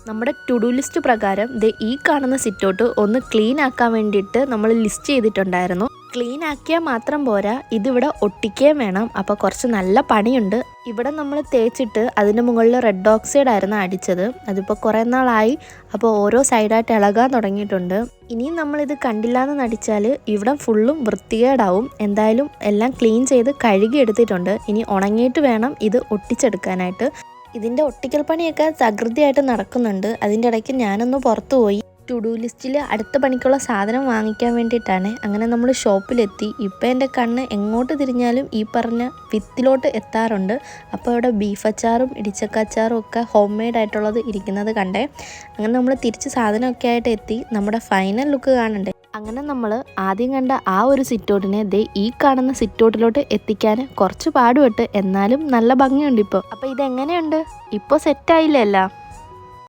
നമ്മുടെ to do list പ്രകാരം ഈ കാണുന്ന സിറ്റൗട്ട് ഒന്ന് ക്ലീൻ ആക്കാൻ വേണ്ടിയിട്ട് നമ്മൾ ലിസ്റ്റ് ചെയ്തിട്ടുണ്ടായിരുന്നു. ക്ലീൻ ആക്കിയാൽ മാത്രം പോരാ, ഇതിവിടെ ഒട്ടിക്കുകയും വേണം. അപ്പോൾ കുറച്ച് നല്ല പണിയുണ്ട്. ഇവിടെ നമ്മൾ തേച്ചിട്ട് അതിൻ്റെ മുകളിൽ റെഡ് ഓക്സൈഡ് ആയിരുന്നു അടിച്ചത്. അതിപ്പോൾ കുറേ നാളായി. അപ്പോൾ ഓരോ സൈഡായിട്ട് ഇളകാൻ തുടങ്ങിയിട്ടുണ്ട്. ഇനിയും നമ്മളിത് കണ്ടില്ല എന്ന് നടിച്ചാൽ ഇവിടെ ഫുള്ളും വൃത്തികേടാവും. എന്തായാലും എല്ലാം ക്ലീൻ ചെയ്ത് കഴുകി എടുത്തിട്ടുണ്ട്. ഇനി ഉണങ്ങിയിട്ട് വേണം ഇത് ഒട്ടിച്ചെടുക്കാനായിട്ട്. ഇതിൻ്റെ ഒട്ടിക്കൽ പണിയൊക്കെ തകൃതിയായിട്ട് നടക്കുന്നുണ്ട്. അതിൻ്റെ ഇടയ്ക്ക് ഞാനൊന്ന് പുറത്തു പോയി. ടു ഡു ലിസ്റ്റിൽ അടുത്ത പണിക്കുള്ള സാധനം വാങ്ങിക്കാൻ വേണ്ടിയിട്ടാണ്. അങ്ങനെ നമ്മൾ ഷോപ്പിലെത്തി. ഇപ്പം എൻ്റെ കണ്ണ് എങ്ങോട്ട് തിരിഞ്ഞാലും ഈ പറഞ്ഞ വിത്തിലോട്ട് എത്താറുണ്ട്. അപ്പോൾ ഇവിടെ ബീഫ് അച്ചാറും ഇടിച്ചക്ക അച്ചാറും ഒക്കെ ഹോം മെയ്ഡ് ആയിട്ടുള്ളത് ഇരിക്കുന്നത് കണ്ടേ. അങ്ങനെ നമ്മൾ തിരിച്ച് സാധനമൊക്കെ ആയിട്ട് എത്തി. നമ്മുടെ ഫൈനൽ ലുക്ക് കാണണ്ടേ. അങ്ങനെ നമ്മൾ ആദ്യം കണ്ട ആ ഒരു സിറ്റൗട്ടിനെ ഈ കാണുന്ന സിറ്റൗട്ടിലോട്ട് എത്തിക്കാൻ കുറച്ച് പാടുപെട്ട്. എന്നാലും നല്ല ഭംഗിയുണ്ട് ഇപ്പോൾ. അപ്പോൾ ഇതെങ്ങനെയുണ്ട്? ഇപ്പോൾ സെറ്റായില്ലല്ലോ.